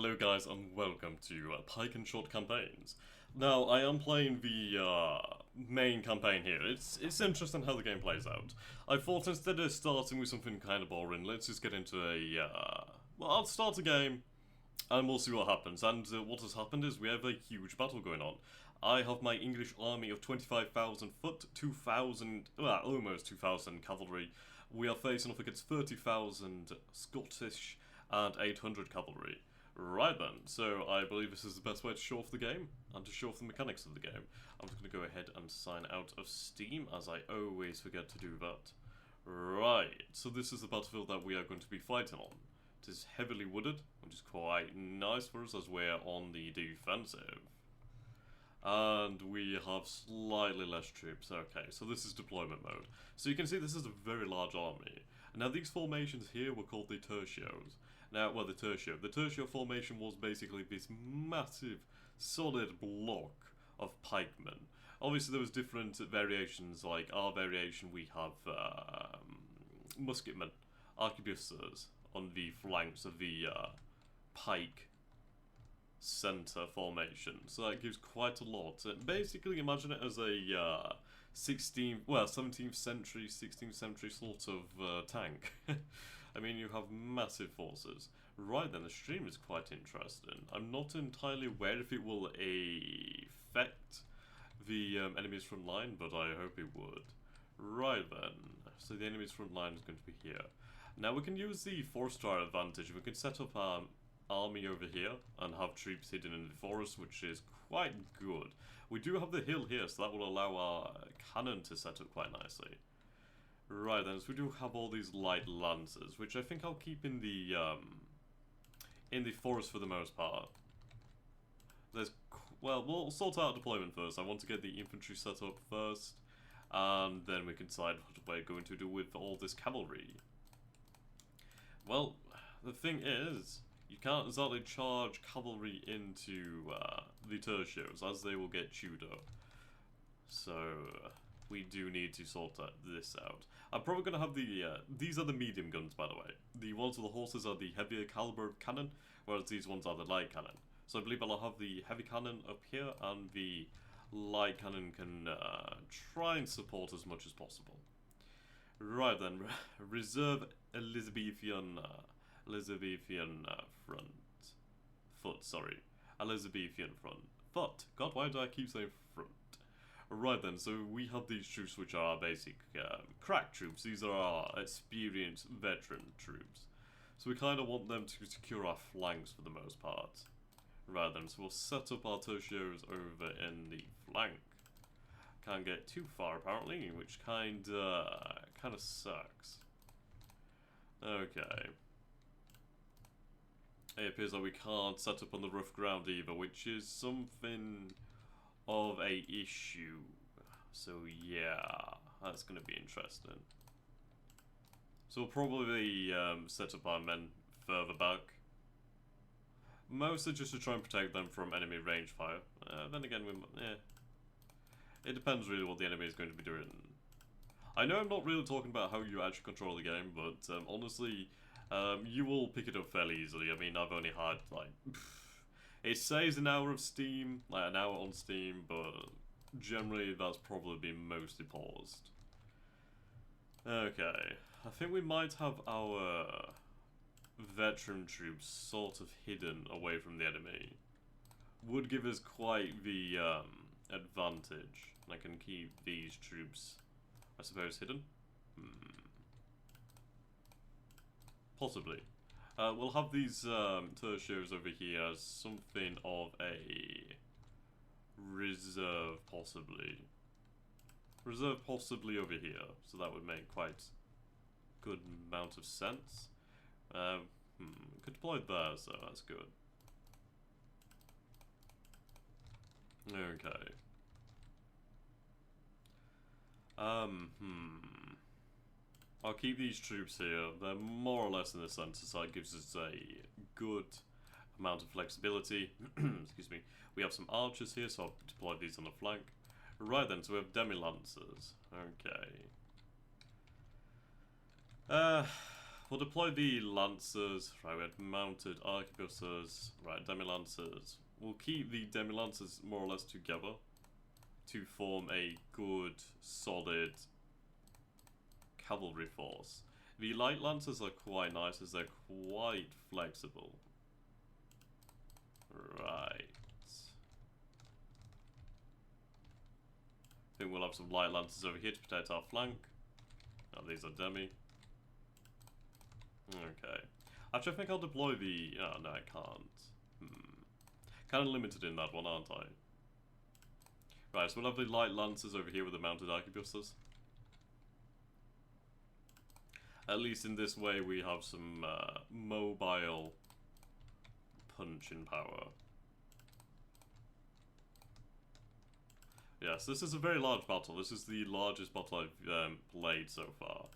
Hello guys and welcome to Pike and Shot campaigns. Now I am playing the main campaign here. It's interesting how the game plays out. I thought instead of starting with something kind of boring, let's just get into well, I'll start a game and we'll see what happens. And what has happened is we have a huge battle going on. I have my English army of 25,000 foot, 2,000, well, almost 2,000 cavalry. We are facing off against 30,000 Scottish and 800 cavalry. Right then, so I believe this is the best way to show off the game, and to show off the mechanics of the game. I'm just going to go ahead and sign out of Steam, as I always forget to do that. Right, so this is the battlefield that we are going to be fighting on. It is heavily wooded, which is quite nice for us as we're on the defensive. And we have slightly less troops. Okay, so this is deployment mode. So you can see this is a very large army. Now these formations here were called the tertios. Now, well, the tertio formation was basically this massive, solid block of pikemen. Obviously there was different variations, like our variation we have musketmen, arquebusiers on the flanks of the pike center formation, so that gives quite a lot. Basically imagine it as a 17th century, 16th century sort of tank. I mean, you have massive forces. Right then, the stream is quite interesting. I'm not entirely aware if it will affect the enemy's front line, but I hope it would. Right then, so the enemy's front line is going to be here. Now we can use the 4-star advantage. We can set up army over here and have troops hidden in the forest, which is quite good. We do have the hill here, so that will allow our cannon to set up quite nicely. Right then, so we do have all these light lancers, which I think I'll keep in the forest for the most part. Well, we'll sort out deployment first. I want to get the infantry set up first, and then we can decide what we're going to do with all this cavalry. Well, the thing is, you can't exactly charge cavalry into the tertios, as they will get chewed up. So we do need to sort this out. I'm probably going to have the... these are the medium guns, by the way. The ones with the horses are the heavier caliber cannon, whereas these ones are the light cannon. So I believe I'll have the heavy cannon up here, and the light cannon can try and support as much as possible. Right then, reserve Elizabethan foot. God, why do I keep saying front? Right then, so we have these troops which are our basic crack troops. These are our experienced veteran troops. So we kind of want them to secure our flanks for the most part. Right then, so we'll set up our tertios over in the flank. Can't get too far apparently, which kind of sucks. Okay. It appears that we can't set up on the rough ground either, which is something of a issue. So yeah, that's going to be interesting. So we'll probably set up our men further back. Mostly just to try and protect them from enemy range fire. Then again, it depends really what the enemy is going to be doing. I know I'm not really talking about how you actually control the game, but honestly, you will pick it up fairly easily. I mean, I've only had, like, it says an hour of Steam, like an hour on Steam, but generally that's probably been mostly paused. Okay, I think we might have our veteran troops sort of hidden away from the enemy. Would give us quite the advantage. I can keep these troops, I suppose, hidden? Possibly. We'll have these tertios over here as something of a reserve, possibly. Reserve possibly over here, so that would make quite good amount of sense. Could deploy there, so that's good. Okay. I'll keep these troops here. They're more or less in the center, so it gives us a good amount of flexibility. Excuse me. We have some archers here, so I'll deploy these on the flank. Right then, so we have demi-lancers. Okay. we'll deploy the Lancers. Right, we had mounted arquebuses. Right, demi-lancers. We'll keep the demi-lancers more or less together to form a good, solid cavalry force. The light lancers are quite nice as they're quite flexible. Right. I think we'll have some light lancers over here to protect our flank. Now these are demi. Okay. Actually, I think I'll deploy the... Oh, no, I can't. Kind of limited in that one, aren't I? Right, so we'll have the light lancers over here with the mounted arquebuses. At least in this way we have some mobile punch in power. Yes, this is a very large battle. This is the largest battle I've played so far.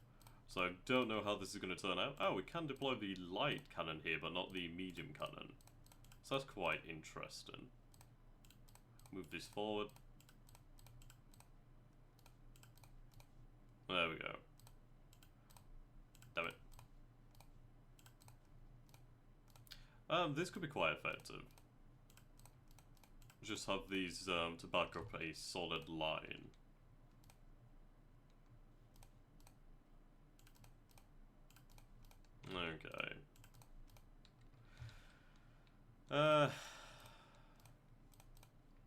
So I don't know how this is going to turn out. Oh, we can deploy the light cannon here, but not the medium cannon. So that's quite interesting. Move this forward. There we go. Damn it. This could be quite effective. Just have these to back up a solid line. Okay.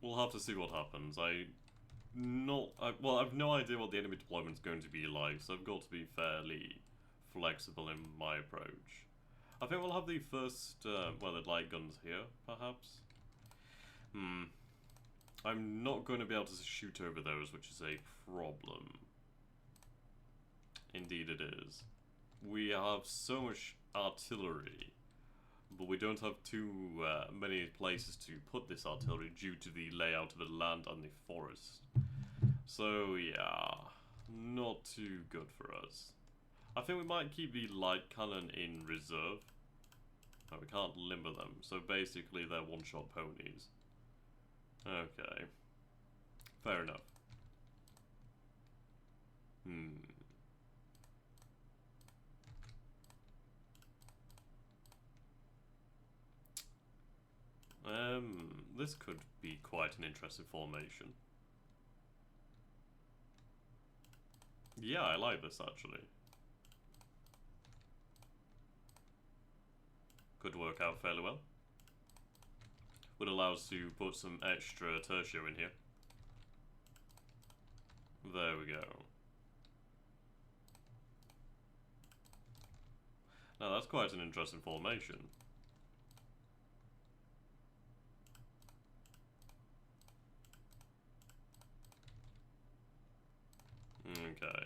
We'll have to see what happens. Well, I've no idea what the enemy deployment is going to be like, so I've got to be fairly flexible in my approach. I think we'll have the first, well, the light guns here, perhaps. I'm not going to be able to shoot over those, which is a problem. Indeed it is. We have so much artillery, but we don't have too many places to put this artillery due to the layout of the land and the forest. So yeah, not too good for us. I think we might keep the light cannon in reserve. No, we can't limber them, so basically they're one-shot ponies. Okay. Fair enough. This could be quite an interesting formation. Yeah, I like this actually. Could work out fairly well. Would allow us to put some extra tertio in here. There we go. Now that's quite an interesting formation. Okay.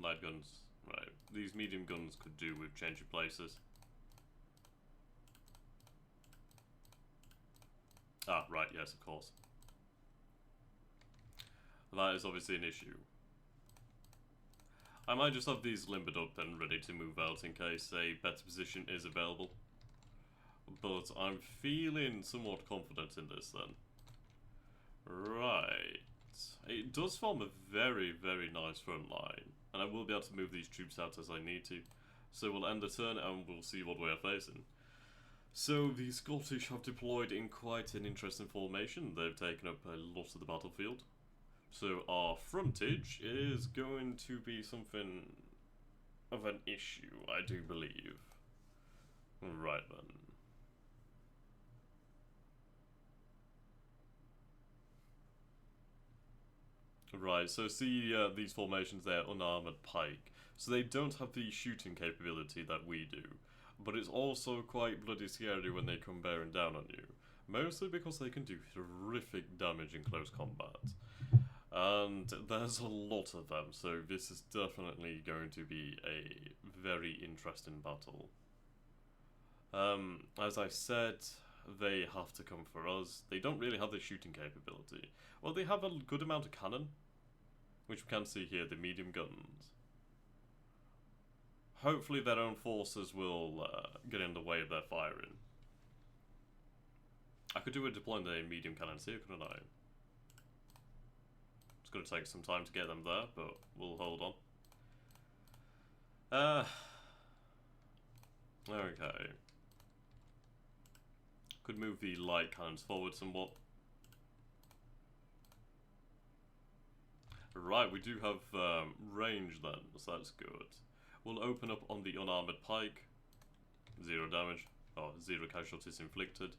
Light guns. Right. These medium guns could do with changing places. Ah, right, yes, of course. That is obviously an issue. I might just have these limbered up and ready to move out in case a better position is available. But I'm feeling somewhat confident in this then. Right. It does form a very, very nice front line. And I will be able to move these troops out as I need to. So we'll end the turn and we'll see what we are facing. So the Scottish have deployed in quite an interesting formation. They've taken up a lot of the battlefield. So our frontage is going to be something of an issue, I do believe. Right then. Right, so see these formations there, unarmoured pike. So they don't have the shooting capability that we do. But it's also quite bloody scary when they come bearing down on you. Mostly because they can do horrific damage in close combat. And there's a lot of them, so this is definitely going to be a very interesting battle. As I said, they have to come for us. They don't really have the shooting capability. Well, they have a good amount of cannon, which we can see here, the medium guns. Hopefully their own forces will get in the way of their firing. I could do a deploying the medium cannons here, couldn't I? It's going to take some time to get them there, but we'll hold on. Okay. Could move the light cannons forward somewhat. Right, we do have range then, so that's good. We'll open up on the unarmored pike. 0 damage, or 0 casualties inflicted.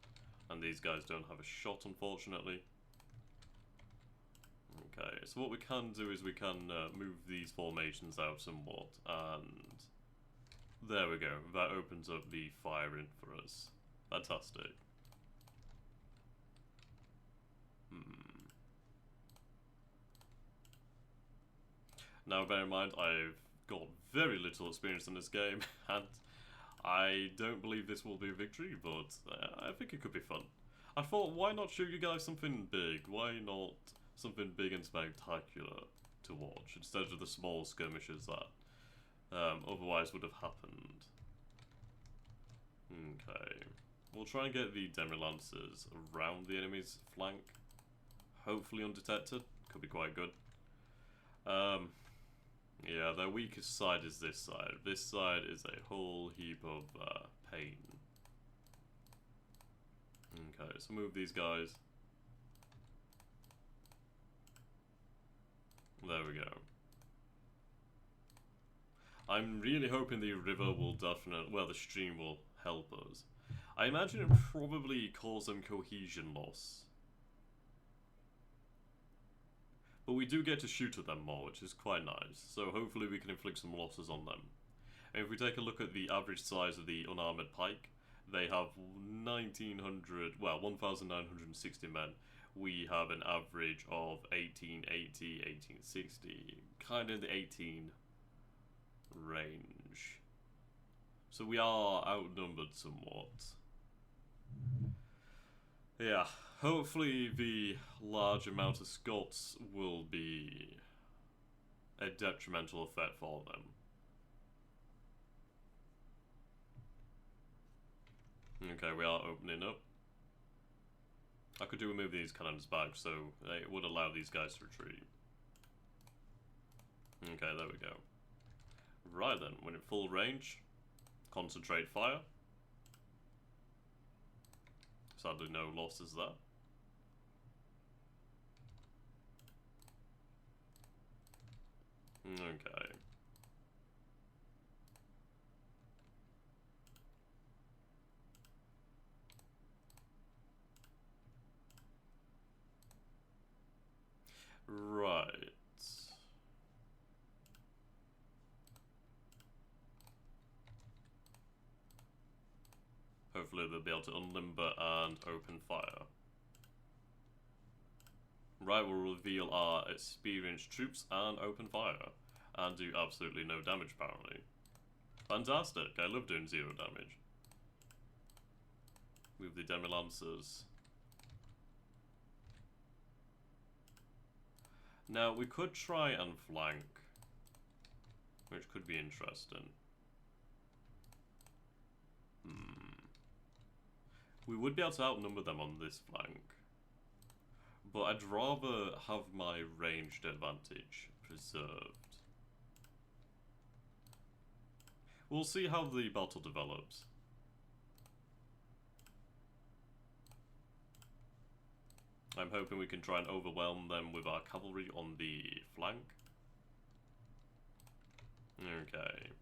And these guys don't have a shot, unfortunately. Okay, so what we can do is we can move these formations out somewhat, and there we go. That opens up the firing for us. Fantastic. Now, bear in mind, I've got very little experience in this game, and I don't believe this will be a victory, but I think it could be fun. I thought, why not show you guys something big? Why not something big and spectacular to watch, instead of the small skirmishes that otherwise would have happened? Okay. We'll try and get the demi-lancers around the enemy's flank. Hopefully undetected. Could be quite good. Yeah, their weakest side is this side. This side is a whole heap of pain. Okay, so move these guys. There we go. I'm really hoping the river will definitely, well, the stream will help us. I imagine it probably cause them cohesion loss. But we do get to shoot at them more, which is quite nice. So hopefully we can inflict some losses on them. And if we take a look at the average size of the unarmored pike, they have 1,960 men. We have an average of 1880, 1860, kind of in the 18 range. So we are outnumbered somewhat. Yeah, hopefully the large amount of Scots will be a detrimental effect for them. Okay, we are opening up. I could do move these cannons back, so it would allow these guys to retreat. Okay, there we go. Right then, when in full range, concentrate fire. Sadly, no losses there. Okay. Right. Hopefully they'll be able to unlimber and open fire. Right, we'll reveal our experienced troops and open fire. And do absolutely no damage, apparently. Fantastic, I love doing 0 damage. Move the demi-lancers. Now, we could try and flank, which could be interesting. We would be able to outnumber them on this flank, but I'd rather have my ranged advantage preserved. We'll see how the battle develops. I'm hoping we can try and overwhelm them with our cavalry on the flank. Okay.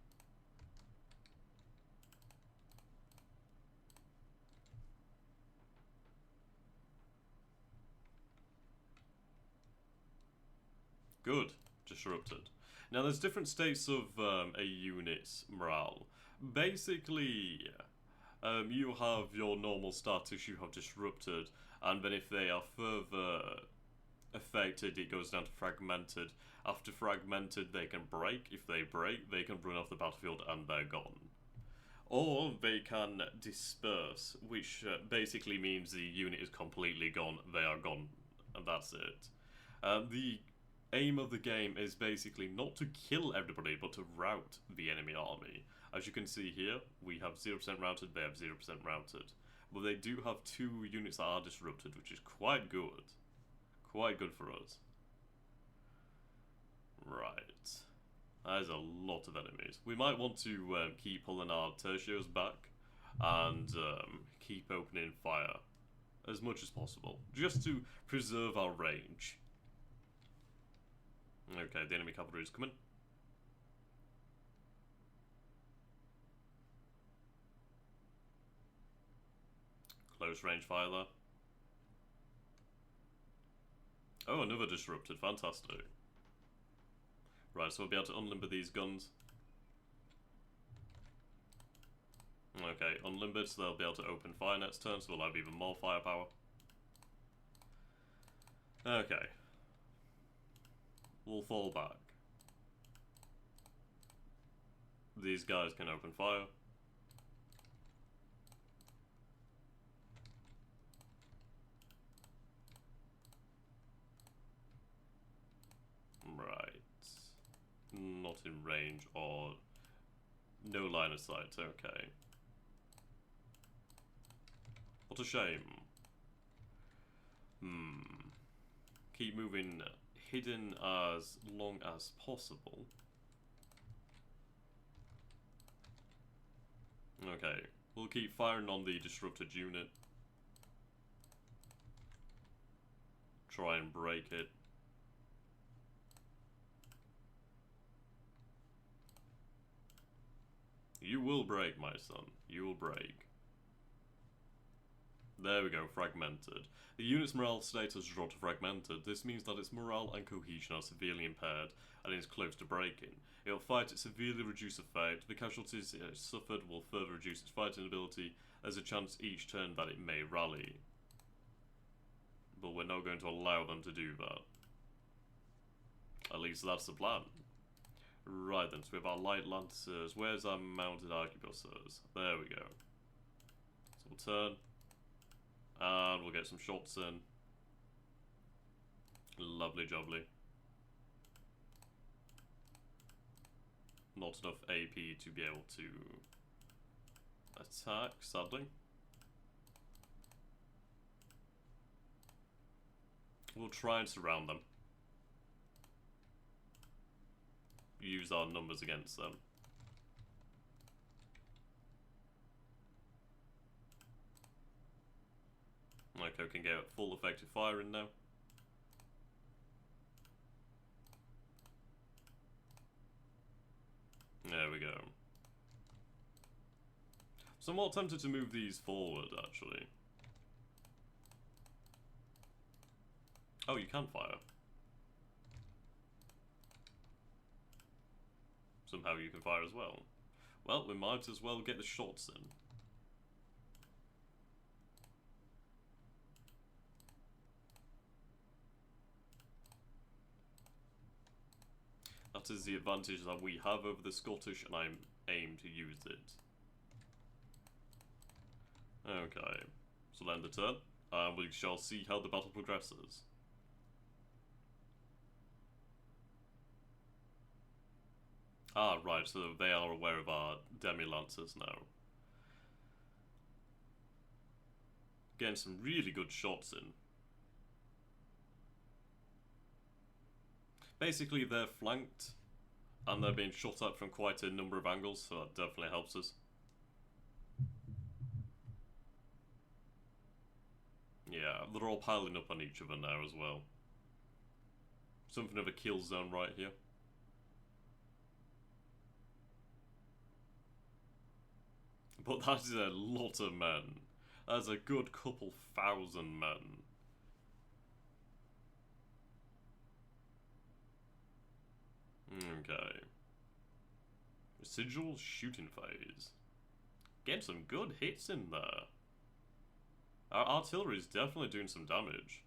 Good. Disrupted. Now there's different states of a unit's morale. Basically, you have your normal status, you have disrupted, and then if they are further affected, it goes down to fragmented. After fragmented, they can break. If they break, they can run off the battlefield and they're gone. Or they can disperse, which basically means the unit is completely gone, they are gone, and that's it. The aim of the game is basically not to kill everybody, but to rout the enemy army. As you can see here, we have 0% routed, they have 0% routed. But they do have 2 units that are disrupted, which is quite good. Quite good for us. Right. That is a lot of enemies. We might want to keep pulling our tertios back and keep opening fire as much as possible, just to preserve our range. Okay, the enemy cavalry is coming. Close range fire there. Oh, another disrupted, fantastic. Right, so we'll be able to unlimber these guns. Okay, unlimbered, so they'll be able to open fire next turn, so we'll have even more firepower. Okay. We'll fall back. These guys can open fire. Right. Not in range or no line of sight, okay. What a shame. Keep moving hidden as long as possible. Okay, we'll keep firing on the disrupted unit. Try and break it. You will break, my son. You will break. There we go, fragmented. The unit's morale state has dropped to fragmented. This means that its morale and cohesion are severely impaired and is close to breaking. It will fight at severely reduced effect. The casualties it has suffered will further reduce its fighting ability. There's a chance each turn that it may rally. But we're not going to allow them to do that. At least that's the plan. Right then, so we have our light lancers. Where's our mounted arquebusiers? There we go. So we'll turn. And we'll get some shots in. Lovely jubbly. Not enough AP to be able to attack, sadly. We'll try and surround them. Use our numbers against them. Okay, we can get full effective firing now. There we go. Somewhat tempted to move these forward, actually. Oh, you can fire. Somehow you can fire as well. Well, we might as well get the shots in. That is the advantage that we have over the Scottish, and I aim to use it. Okay, so end the turn, and we shall see how the battle progresses. Ah, right, so they are aware of our demi-lancers now. Getting some really good shots in. Basically, they're flanked, and they're being shot at from quite a number of angles, so that definitely helps us. Yeah, they're all piling up on each other now as well. Something of a kill zone right here. But that is a lot of men. That's a good couple thousand men. Okay. Residual shooting phase. Getting some good hits in there. Our artillery is definitely doing some damage.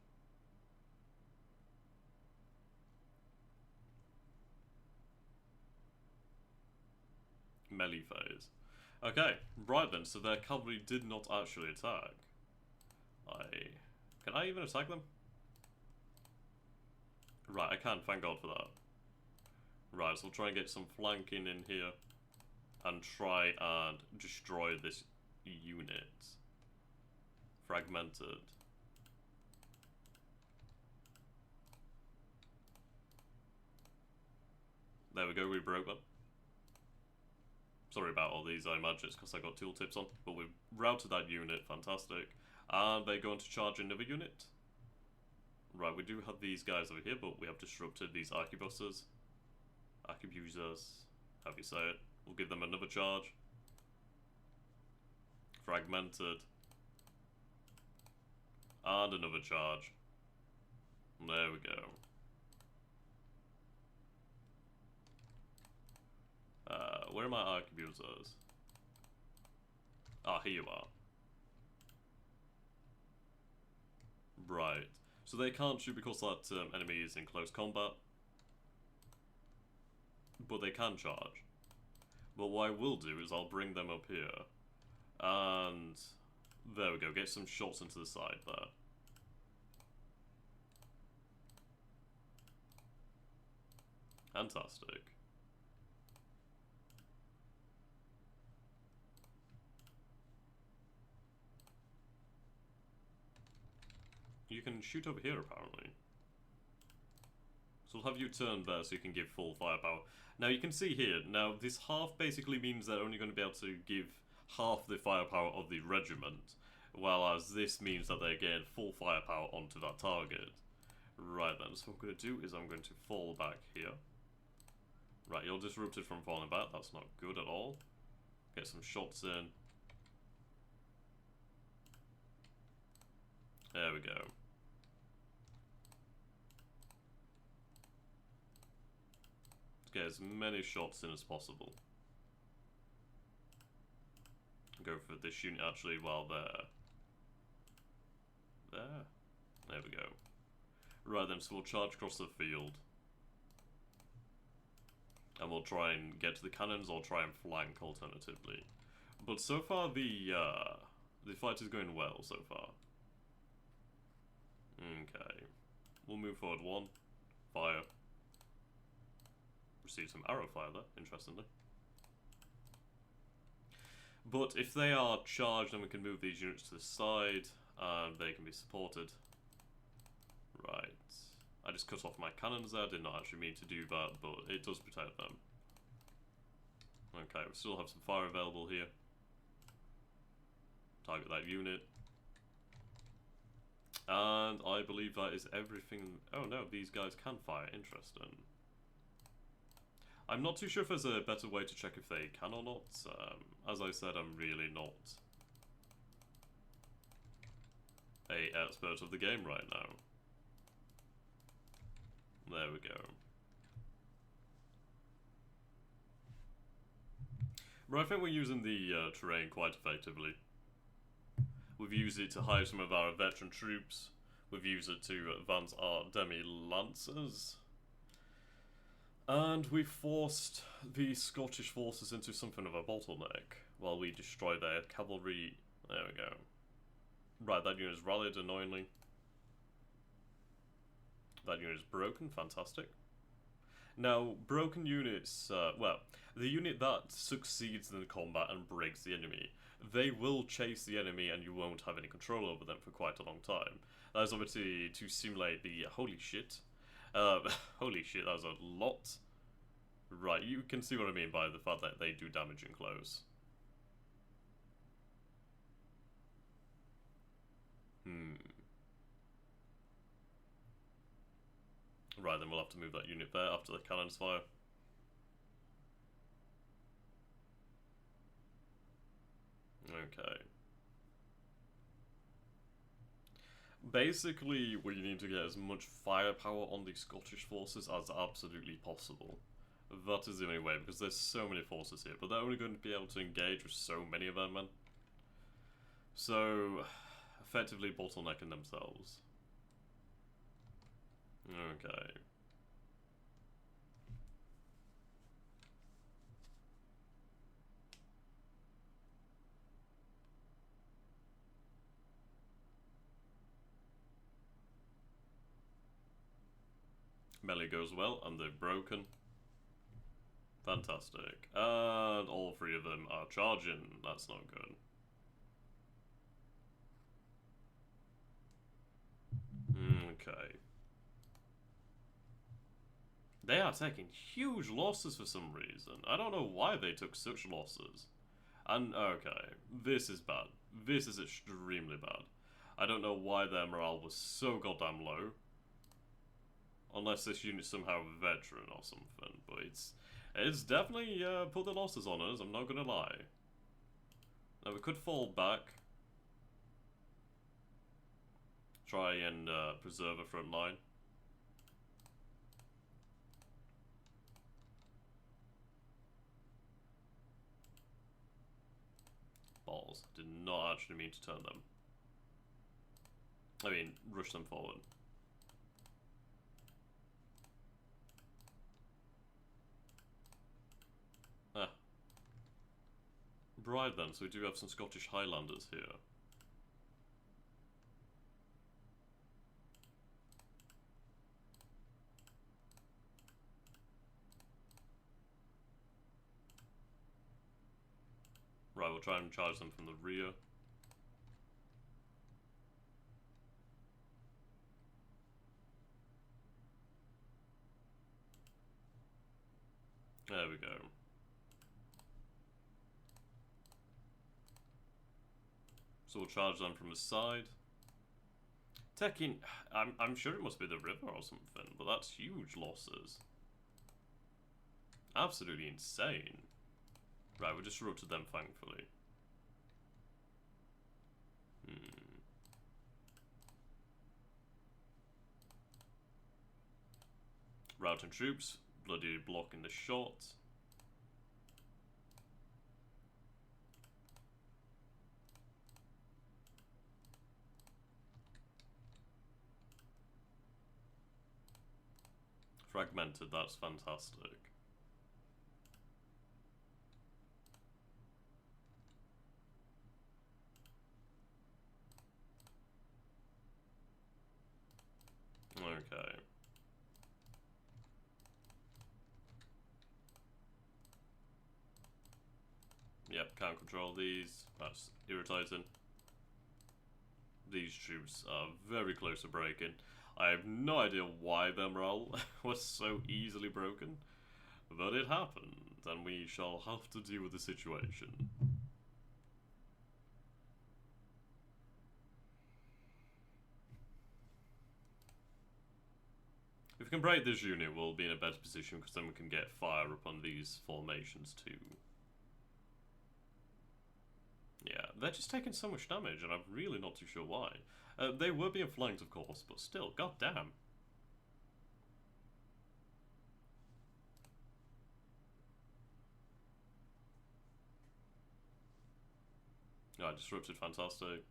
Melee phase. Okay, right then, so their cavalry did not actually attack. Can I even attack them? Right, I can, thank God for that. Right, so we'll try and get some flanking in here and try and destroy this unit. Fragmented. There we go, we broke them. Sorry about all these eye magics because I got tooltips on, but we've routed that unit, fantastic. And they're going to charge another unit. Right, we do have these guys over here, but we have disrupted these arquebuses. Arquebusers, however you say it. We'll give them another charge. Fragmented. And another charge. There we go. Where are my arquebusers? Ah, here you are. Right. So they can't shoot because that enemy is in close combat. But they can charge. But what I will do is I'll bring them up here. And there we go, get some shots into the side there. Fantastic. You can shoot over here, apparently. So I'll have you turn there so you can give full firepower. Now you can see here, now this half basically means they're only going to be able to give half the firepower of the regiment, whereas this means that they get full firepower onto that target. Right then, so what I'm going to do is I'm going to fall back here. Right, you're disrupted from falling back, that's not good at all. Get some shots in. There we go. Get as many shots in as possible. Go for this unit actually while they're there. There we go. Right then, so we'll charge across the field. And we'll try and get to the cannons or try and flank alternatively. But so far the fight is going well so far. Okay. We'll move forward one. Fire. Receive some arrow fire there, interestingly. But if they are charged, then we can move these units to the side, and they can be supported. Right. I just cut off my cannons there, did not actually mean to do that, but it does protect them. Okay, we still have some fire available here. Target that unit. And I believe that is everything. Oh no, these guys can fire, interesting. I'm not too sure if there's a better way to check if they can or not. As I said, I'm really not an expert of the game right now. There we go. But I think we're using the terrain quite effectively. We've used it to hide some of our veteran troops. We've used it to advance our demi-lancers. And we forced the Scottish forces into something of a bottleneck while we destroy their cavalry. There we go. Right, that unit is rallied, annoyingly. That unit is broken, fantastic. Now, broken units, well, the unit that succeeds in the combat and breaks the enemy, they will chase the enemy and you won't have any control over them for quite a long time. That is obviously to simulate the holy shit. Holy shit, that was a lot. Right, you can see what I mean by the fact that they do damage in close. Right, then we'll have to move that unit there after the cannons fire. Okay. Basically, we need to get as much firepower on the Scottish forces as absolutely possible. That is the only way, because there's so many forces here, but they're only going to be able to engage with so many of them, men. So, effectively bottlenecking themselves. Okay. Melee goes well, and they've broken. Fantastic. And all three of them are charging. That's not good. Okay. They are taking huge losses for some reason. I don't know why they took such losses. And, okay, this is bad. This is extremely bad. I don't know why their morale was so goddamn low. Unless this unit's somehow a veteran or something. But it's definitely put the losses on us, I'm not gonna lie. Now we could fall back. Try and preserve a front line. Balls. Did not actually mean to turn them. I mean, rush them forward. Ah. Right then, so we do have some Scottish Highlanders here. Right, we'll try and charge them from the rear. There we go. So we'll charge them from the side. Taking, I'm sure it must be the river or something, but that's huge losses. Absolutely insane. Right, we disrupted them, thankfully. Routing troops, bloody blocking the shot. Fragmented, that's fantastic. Okay. Yep, can't control these. That's irritating. These troops are very close to breaking. I have no idea why their morale was so easily broken, but it happened, and we shall have to deal with the situation. If we can break this unit, we'll be in a better position because then we can get fire upon these formations too. Yeah, they're just taking so much damage, and I'm really not too sure why. They were being flanked, of course, but still, goddamn. Yeah, disrupted, fantastic.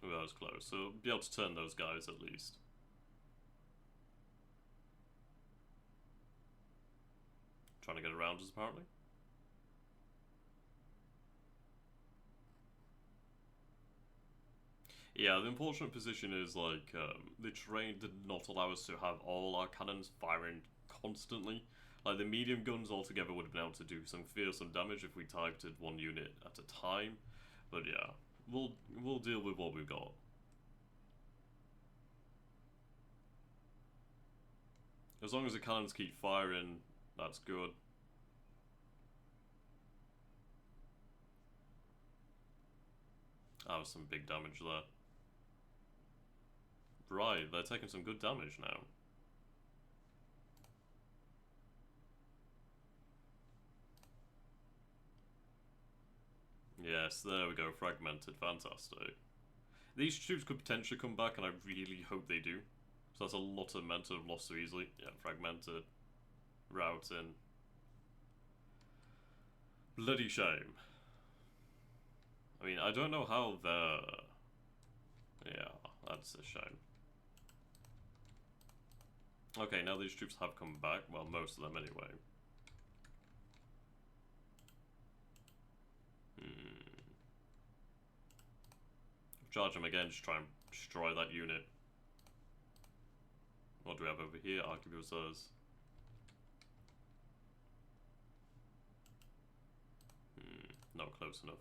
Ooh, that was close, so be able to turn those guys at least. Trying to get around us, apparently. Yeah, the unfortunate position is, like, the terrain did not allow us to have all our cannons firing constantly. Like, the medium guns altogether would have been able to do some fearsome damage if we targeted one unit at a time. But yeah, we'll deal with what we've got. As long as the cannons keep firing, that's good. That was some big damage there. Right, they're taking some good damage now. Yes, there we go, fragmented, fantastic. These troops could potentially come back, and I really hope they do. So that's a lot of men to have lost so easily. Yeah, fragmented. Routing. Bloody shame. I mean, I don't know how they're... Yeah, that's a shame. Okay, now these troops have come back. Well, most of them anyway. Charge them again, just try and destroy that unit. What do we have over here? Arquebusiers. Not close enough.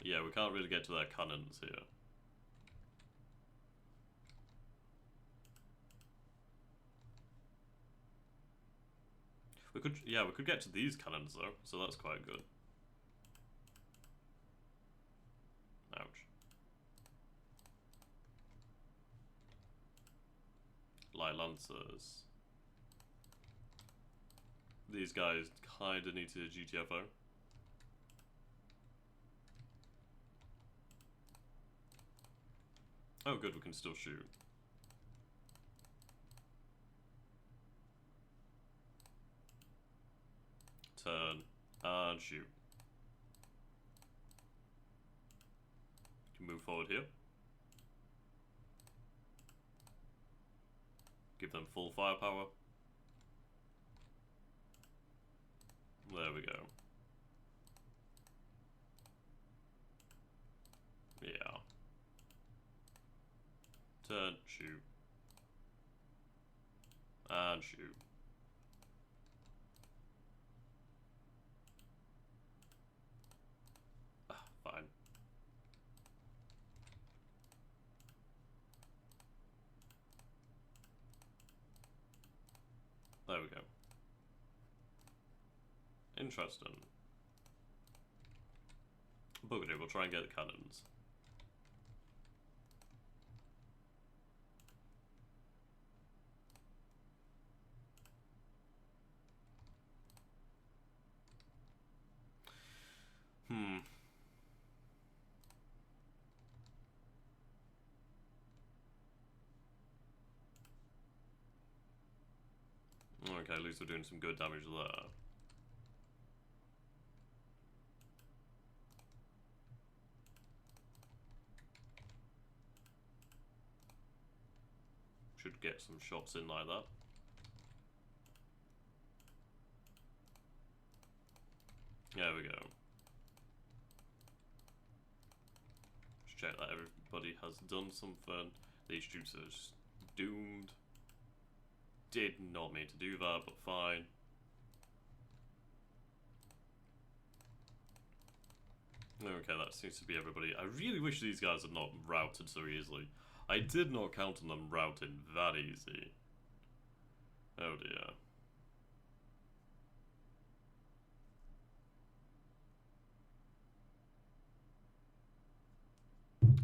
Yeah, we can't really get to their cannons here. We could, yeah, we could get to these cannons though, so that's quite good. Ouch. Light lancers. These guys kinda need to GTFO. Oh good, we can still shoot. Turn and shoot. Can move forward here. Give them full firepower. There we go. Yeah. Turn, shoot. And shoot. Fine. There we go. Interesting. Bugger, we'll try and get the cannons. Okay, at least we're doing some good damage there. Should get some shots in like that. There we go. Just check that everybody has done something. These troops are just doomed. Did not mean to do that, but fine. Okay, that seems to be everybody. I really wish these guys had not routed so easily. I did not count on them routing that easy. Oh dear.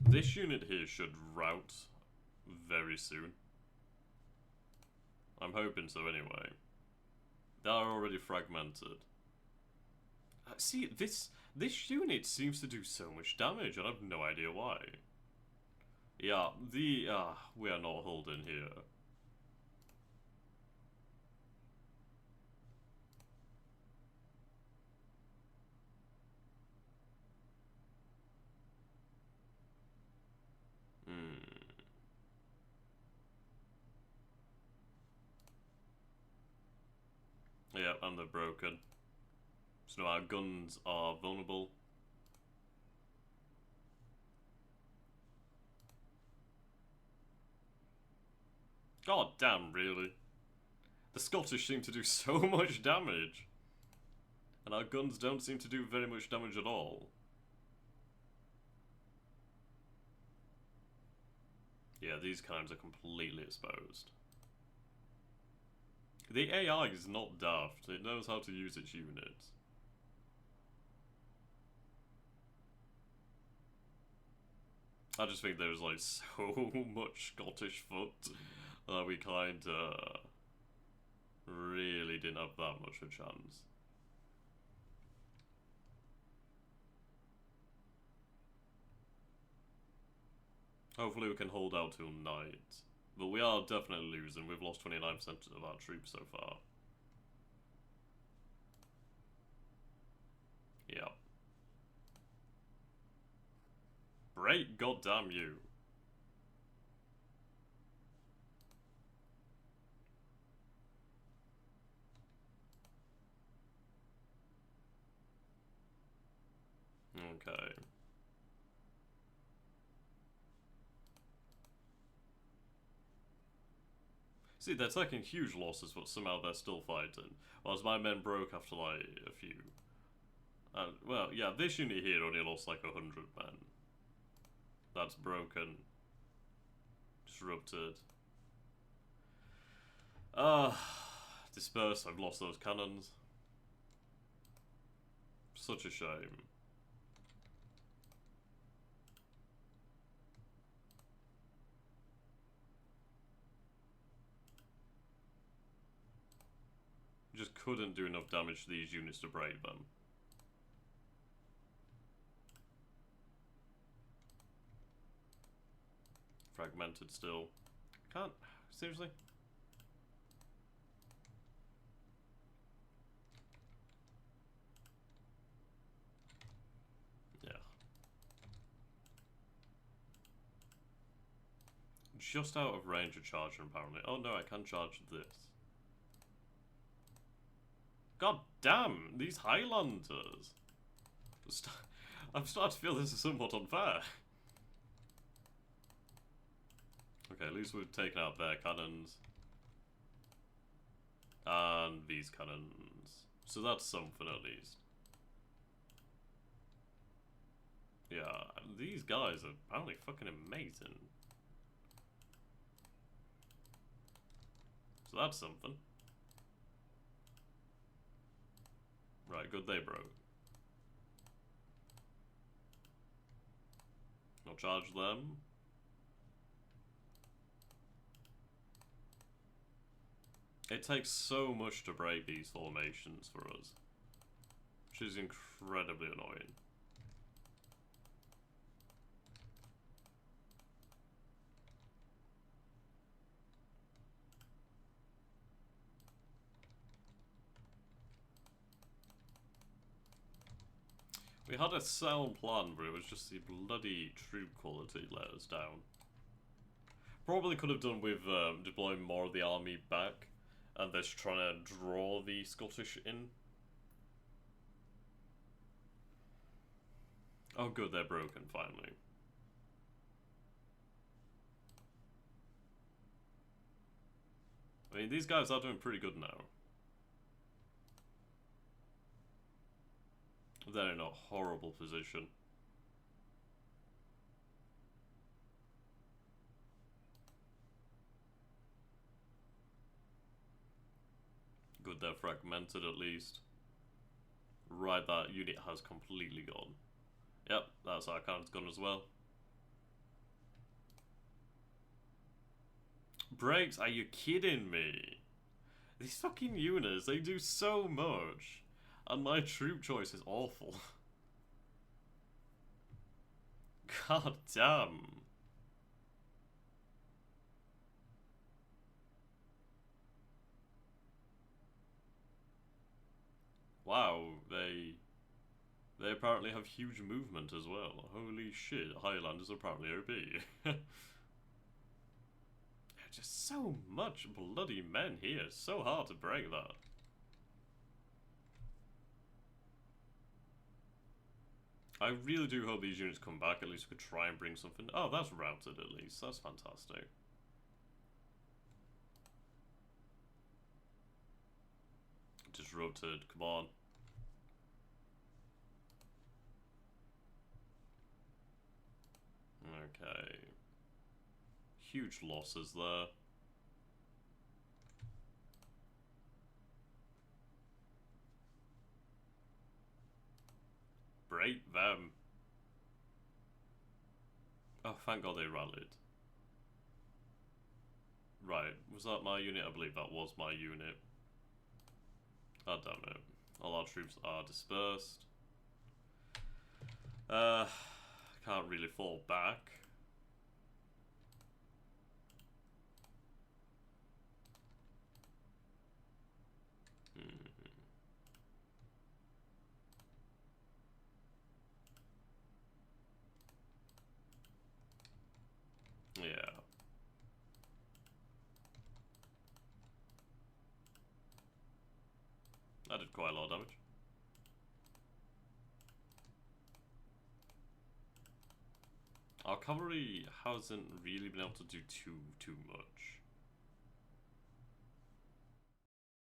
This unit here should rout very soon. I'm hoping so anyway. They are already fragmented. See, this unit seems to do so much damage, and I have no idea why. Yeah, we are not holding here. Yeah, and they're broken. So our guns are vulnerable. God damn, really? The Scottish seem to do so much damage. And our guns don't seem to do very much damage at all. Yeah, these kinds are completely exposed. The AI is not daft, it knows how to use its units. I just think there's like so much Scottish foot that we kinda really didn't have that much of a chance. Hopefully we can hold out till night. But we are definitely losing. We've lost 29% of our troops so far. Yep. Break, goddamn you. Okay. See, they're taking huge losses, but somehow they're still fighting. Whilst my men broke after, like, a few. Well, yeah, this unit here only lost, like, 100 men. That's broken. Disrupted. Dispersed, I've lost those cannons. Such a shame. Just couldn't do enough damage to these units to break them. Fragmented still. Can't. Seriously? Yeah. Just out of range of charging, apparently. Oh no, I can charge this. God damn, these Highlanders. I'm starting to feel this is somewhat unfair. Okay, at least we've taken out their cannons. And these cannons. So that's something at least. Yeah, these guys are apparently fucking amazing. So that's something. Right, good they broke. I'll charge them. It takes so much to break these formations for us, which is incredibly annoying. We had a sound plan, but it was just the bloody troop quality let us down. Probably could have done with deploying more of the army back, and just trying to draw the Scottish in. Oh good, they're broken, finally. I mean, these guys are doing pretty good now. They're in a horrible position. Good, they're fragmented at least. Right, that unit has completely gone. Yep, that's our cannon's gone as well. Brakes? Are you kidding me? These fucking units, they do so much. And my troop choice is awful. God damn. Wow, they apparently have huge movement as well. Holy shit, Highlanders are apparently OP. Just so much bloody men here. It's so hard to break that. I really do hope these units come back. At least we could try and bring something. Oh, that's routed at least. That's fantastic. Disrupted. Come on. Okay. Huge losses there. Break them. Oh, thank God they rallied. Right, was that my unit? I believe that was my unit. God damn it. All our troops are dispersed. Can't really fall back. Yeah. That did quite a lot of damage. Our cavalry hasn't really been able to do too much.